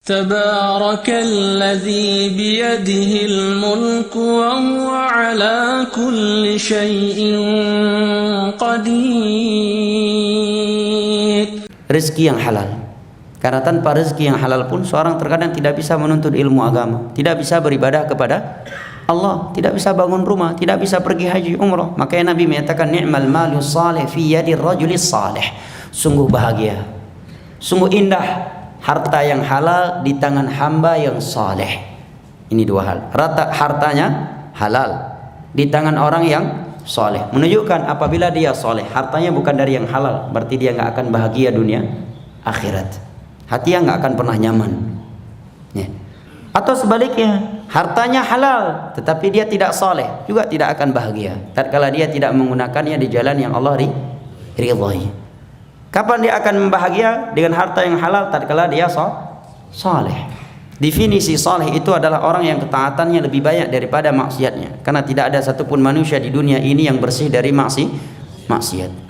تبارك الذي بيده الملك وهو على كل شيء قدير. Rezeki yang halal. Karena tanpa rezeki yang halal pun seorang terkadang tidak bisa menuntut ilmu agama, tidak bisa beribadah kepada Allah, tidak bisa bangun rumah, tidak bisa pergi haji umrah. Makanya Nabi menyatakan ni'mal malu salih fi yadi rajulis salih. Sungguh bahagia, sungguh indah harta yang halal di tangan hamba yang saleh. Ini dua hal. Hartanya halal di tangan orang yang saleh. Menunjukkan apabila dia saleh, hartanya bukan dari yang halal, berarti dia nggak akan bahagia dunia akhirat. Hatinya nggak akan pernah nyaman. Ya. Atau sebaliknya, hartanya halal tetapi dia tidak saleh, juga tidak akan bahagia tatkala dia tidak menggunakannya di jalan yang Allah ridhai. Kapan dia akan bahagia? Dengan harta yang halal tatkala dia saleh. Definisi saleh itu adalah orang yang ketaatannya lebih banyak daripada maksiatnya, karena tidak ada satupun manusia di dunia ini yang bersih dari maksiat.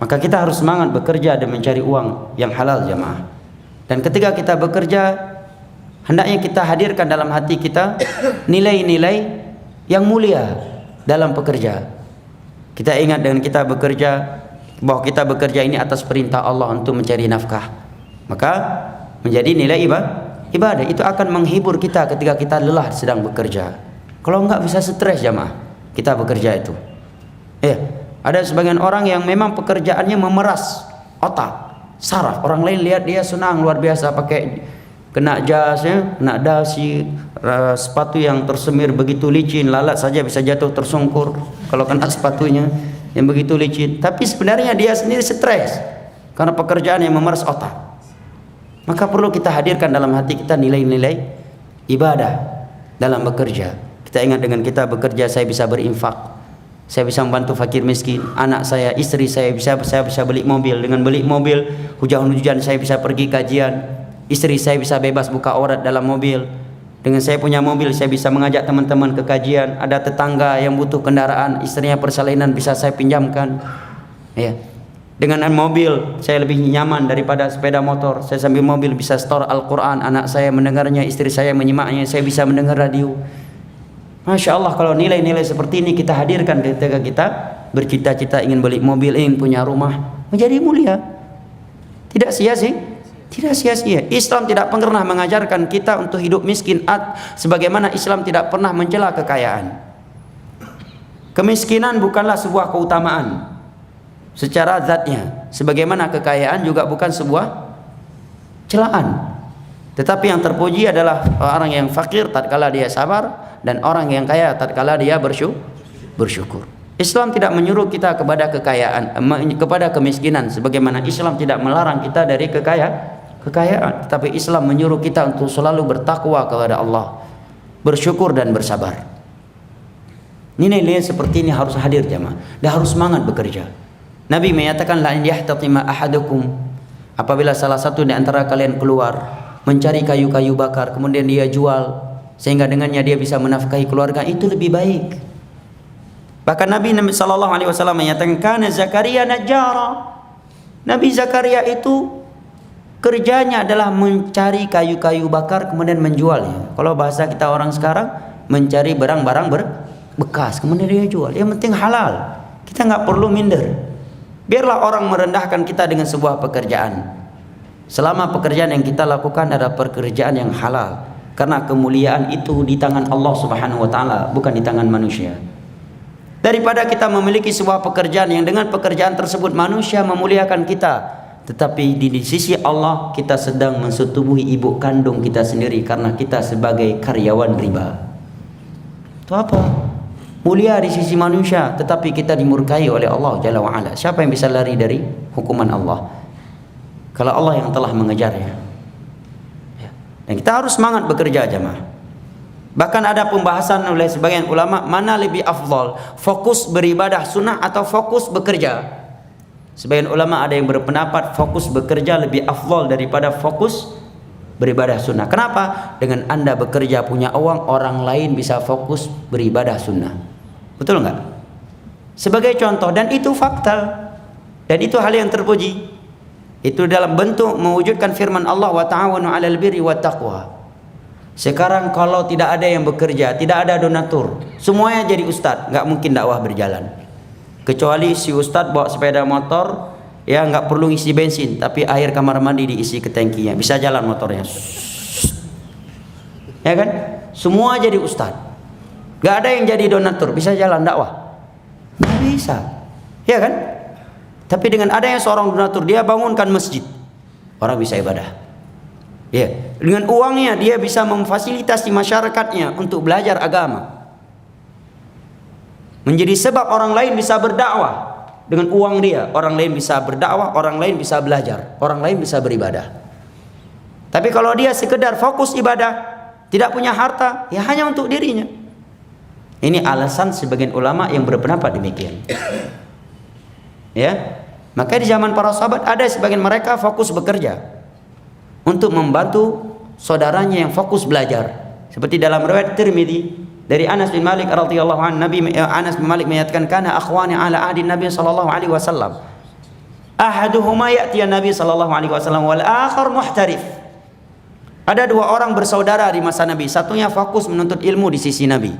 Maka kita harus semangat bekerja dan mencari uang yang halal, jamaah. Dan ketika kita bekerja, hendaknya kita hadirkan dalam hati kita nilai-nilai yang mulia dalam pekerja. Kita ingat dengan kita bekerja, bahwa kita bekerja ini atas perintah Allah untuk mencari nafkah. Maka menjadi nilai ibadah. Itu akan menghibur kita ketika kita lelah sedang bekerja. Kalau enggak bisa stres, jamaah, kita bekerja itu. Ada sebagian orang yang memang pekerjaannya memeras otak, saraf. Orang lain lihat dia senang luar biasa pakai kena jas, kena dasi, sepatu yang tersemir begitu licin, lalat saja bisa jatuh tersungkur kalau kena sepatunya yang begitu licin. Tapi sebenarnya dia sendiri stres karena pekerjaan yang memeras otak. Maka perlu kita hadirkan dalam hati kita nilai-nilai ibadah dalam bekerja. Kita ingat dengan kita bekerja, saya bisa berinfak, saya bisa membantu fakir miskin, anak saya, istri saya bisa beli mobil. Dengan beli mobil, hujan-hujan saya bisa pergi kajian, istri saya bisa bebas buka aurat dalam mobil. Dengan saya punya mobil, saya bisa mengajak teman-teman ke kajian. Ada tetangga yang butuh kendaraan, istrinya persalinan, bisa saya pinjamkan. Ya. Dengan mobil, saya lebih nyaman daripada sepeda motor. Saya sambil mobil bisa store Al-Quran, anak saya mendengarnya, istri saya menyimaknya, saya bisa mendengar radio. Masya Allah, kalau nilai-nilai seperti ini kita hadirkan ketika kita bercita-cita ingin beli mobil, ingin punya rumah, menjadi mulia. Tidak sia-sia. Tidak sia-sia. Islam tidak pernah mengajarkan kita untuk hidup miskin, sebagaimana Islam tidak pernah mencela kekayaan. Kemiskinan bukanlah sebuah keutamaan secara zatnya, sebagaimana kekayaan juga bukan sebuah celaan. Tetapi yang terpuji adalah orang yang fakir tatkala dia sabar, dan orang yang kaya tatkala dia bersyukur. Islam tidak menyuruh kita kepada kekayaan, kepada kemiskinan, sebagaimana Islam tidak melarang kita dari kekayaan. Tetapi Islam menyuruh kita untuk selalu bertakwa kepada Allah, bersyukur dan bersabar. Nilai-nilai seperti ini harus hadir, jamaah, dan harus semangat bekerja. Nabi menyatakan, la in yahtatima ahadukum, apabila salah satu di antara kalian keluar mencari kayu-kayu bakar, kemudian dia jual sehingga dengannya dia bisa menafkahi keluarga, itu lebih baik. Bahkan Nabi SAW menyatakan, kana Zakaria najjara. Nabi Zakaria itu kerjanya adalah mencari kayu-kayu bakar kemudian menjualnya. Kalau bahasa kita orang sekarang, mencari barang-barang bekas kemudian dia jual. Yang penting halal. Kita nggak perlu minder. Biarlah orang merendahkan kita dengan sebuah pekerjaan, selama pekerjaan yang kita lakukan adalah pekerjaan yang halal. Karena kemuliaan itu di tangan Allah Subhanahu wa taala, bukan di tangan manusia. Daripada kita memiliki sebuah pekerjaan yang dengan pekerjaan tersebut manusia memuliakan kita, tetapi di sisi Allah kita sedang mensetubuhi ibu kandung kita sendiri karena kita sebagai karyawan riba. Itu apa? Mulia di sisi manusia, tetapi kita dimurkai oleh Allah Jalla wa'ala. Siapa yang bisa lari dari hukuman Allah kalau Allah yang telah mengejarnya? Dan kita harus semangat bekerja, jamaah. Bahkan ada pembahasan oleh sebagian ulama, mana lebih afdal, fokus beribadah sunnah atau fokus bekerja. Sebagian ulama ada yang berpendapat fokus bekerja lebih afdal daripada fokus beribadah sunnah. Kenapa? Dengan Anda bekerja punya uang, orang lain bisa fokus beribadah sunnah. Betul enggak? Sebagai contoh, dan itu fakta, dan itu hal yang terpuji. Itu dalam bentuk mewujudkan firman Allah, wa ta'awanu 'alal birri wat taqwa. Sekarang kalau tidak ada yang bekerja, tidak ada donatur, semuanya jadi ustadz, nggak mungkin dakwah berjalan. Kecuali si ustadz bawa sepeda motor, ya nggak perlu isi bensin, tapi air kamar mandi diisi ke tangkinya, bisa jalan motornya. Ya kan? Semua jadi ustadz. Nggak ada yang jadi donatur, bisa jalan dakwah? Nggak bisa. Ya kan? Tapi dengan adanya seorang donatur, dia bangunkan masjid, orang bisa ibadah. Ya, dengan uangnya dia bisa memfasilitasi masyarakatnya untuk belajar agama. Menjadi sebab orang lain bisa berdakwah dengan uang dia. Orang lain bisa berdakwah, orang lain bisa belajar, orang lain bisa beribadah. Tapi kalau dia sekedar fokus ibadah, tidak punya harta, ya hanya untuk dirinya. Ini alasan sebagian ulama yang berpendapat demikian. Ya, maka di zaman para sahabat ada sebagian mereka fokus bekerja untuk membantu saudaranya yang fokus belajar. Seperti dalam riwayat Tirmidzi dari Anas bin Malik radhiyallahu anhu, Anas bin Malik menyatakan, kana akhwani ala ahdi Nabi sallallahu alaihi wasallam. Ahaduhuma ya'ti Nabi sallallahu alaihi wasallam wal akhar muhtarif. Ada dua orang bersaudara di masa Nabi, satunya fokus menuntut ilmu di sisi Nabi,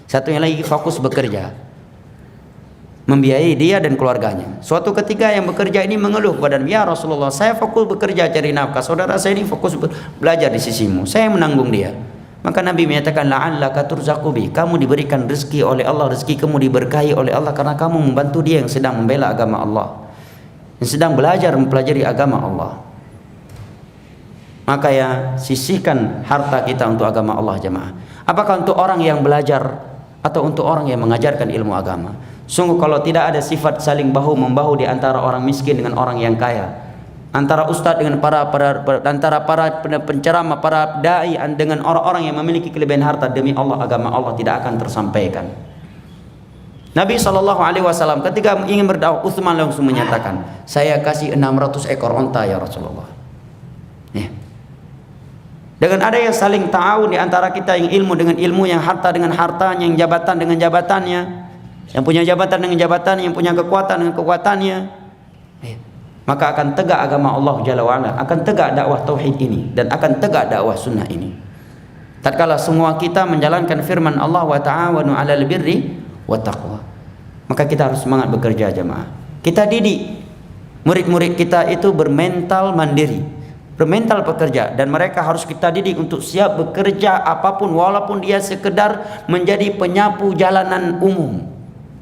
satunya lagi fokus bekerja membiayai dia dan keluarganya. Suatu ketika yang bekerja ini mengeluh kepada Nabi, ya Rasulullah, saya fokus bekerja cari nafkah, saudara saya ini fokus belajar di sisimu, saya menanggung dia. Maka Nabi menyatakan, la'allaka turzaqu bi, kamu diberikan rezeki oleh Allah, rezeki kamu diberkahi oleh Allah karena kamu membantu dia yang sedang membela agama Allah, yang sedang belajar mempelajari agama Allah. Maka ya, sisihkan harta kita untuk agama Allah jemaah. Apakah untuk orang yang belajar atau untuk orang yang mengajarkan ilmu agama? Sungguh kalau tidak ada sifat saling bahu membahu di antara orang miskin dengan orang yang kaya, antara ustadz dengan antara para penceramah, para dai dengan orang-orang yang memiliki kelebihan harta, demi Allah agama Allah tidak akan tersampaikan. Nabi SAW ketika ingin berdakwah, Utsman langsung menyatakan, saya kasih 600 ekor onta ya Rasulullah. Ya. Dengan ada yang saling ta'awun di antara kita, yang ilmu dengan ilmu, yang harta dengan hartanya, yang jabatan dengan jabatannya, yang punya jabatan dengan jabatan, yang punya kekuatan dengan kekuatannya, maka akan tegak agama Allah Jalla wa'ala, akan tegak dakwah tauhid ini, dan akan tegak dakwah sunnah ini. Tatkala semua kita menjalankan firman Allah, wa ta'awanu 'alal birri wat taqwa, maka kita harus semangat bekerja jemaah. Kita didik murid-murid kita itu bermental mandiri, bermental pekerja, dan mereka harus kita didik untuk siap bekerja apapun, walaupun dia sekedar menjadi penyapu jalanan umum.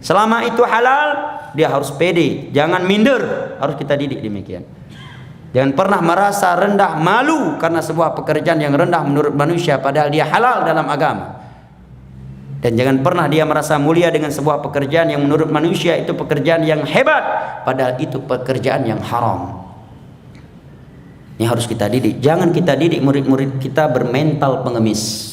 Selama itu halal, dia harus pede, jangan minder, harus kita didik demikian. Jangan pernah merasa rendah, malu karena sebuah pekerjaan yang rendah menurut manusia padahal dia halal dalam agama. Dan jangan pernah dia merasa mulia dengan sebuah pekerjaan yang menurut manusia itu pekerjaan yang hebat padahal itu pekerjaan yang haram. Ini harus kita didik. Jangan kita didik murid-murid kita bermental pengemis.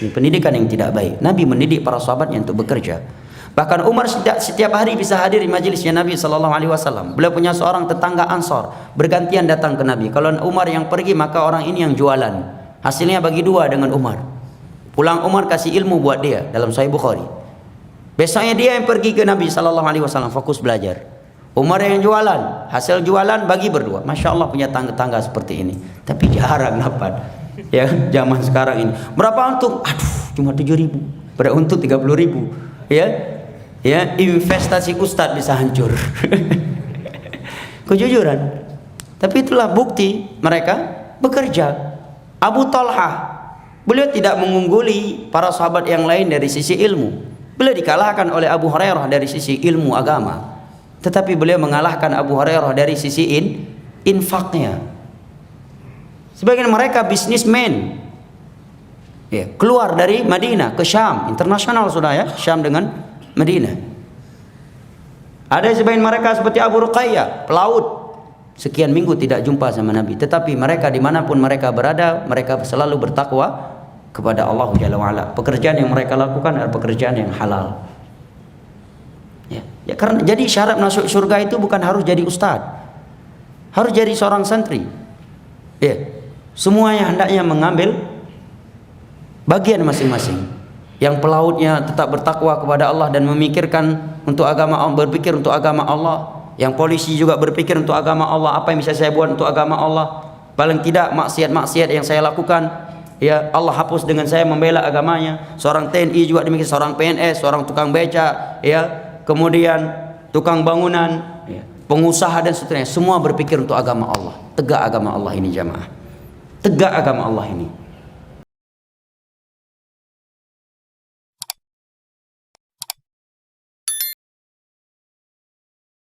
Ini pendidikan yang tidak baik. Nabi mendidik para sahabatnya untuk bekerja. Bahkan Umar setiap hari bisa hadir di majelisnya Nabi SAW. Beliau punya seorang tetangga Ansor, bergantian datang ke Nabi. Kalau Umar yang pergi, maka orang ini yang jualan. Hasilnya bagi dua dengan Umar. Pulang Umar kasih ilmu buat dia dalam Sahih Bukhari. Besoknya dia yang pergi ke Nabi SAW, fokus belajar. Umar yang jualan, hasil jualan bagi berdua. Masya Allah punya tangga-tangga seperti ini. Tapi jarang dapat. Ya, zaman sekarang ini berapa untung? Aduh, cuma 7.000. Berapa untung 30.000. Ya, ya, investasi ustadz bisa hancur. Kejujuran. Tapi itulah bukti mereka bekerja. Abu Talha, beliau tidak mengungguli para sahabat yang lain dari sisi ilmu. Beliau dikalahkan oleh Abu Hurairah dari sisi ilmu agama, tetapi beliau mengalahkan Abu Hurairah dari sisi infaknya. Sebagian mereka bisnismen, ya, keluar dari Madinah ke Syam, internasional sudah ya, Syam dengan Madinah. Ada sebagian mereka seperti Abu Ruqayyah, pelaut, sekian minggu tidak jumpa sama Nabi, tetapi mereka dimanapun mereka berada, mereka selalu bertakwa kepada Allah Jalla wa'ala. Pekerjaan yang mereka lakukan adalah pekerjaan yang halal. Ya, karena jadi syarat masuk surga itu bukan harus jadi ustadz, harus jadi seorang santri. Ya. Semuanya hendaknya mengambil bagian masing-masing. Yang pelautnya tetap bertakwa kepada Allah dan memikirkan untuk agama Allah, berpikir untuk agama Allah. Yang polisi juga berpikir untuk agama Allah, apa yang bisa saya buat untuk agama Allah. Paling tidak maksiat-maksiat yang saya lakukan, ya Allah hapus dengan saya membela agamanya. Seorang TNI juga demikian, seorang PNS, seorang tukang beca, ya, kemudian tukang bangunan, ya, pengusaha dan seterusnya, semua berpikir untuk agama Allah. Tegak agama Allah ini jamaah. Tegak agama Allah ini.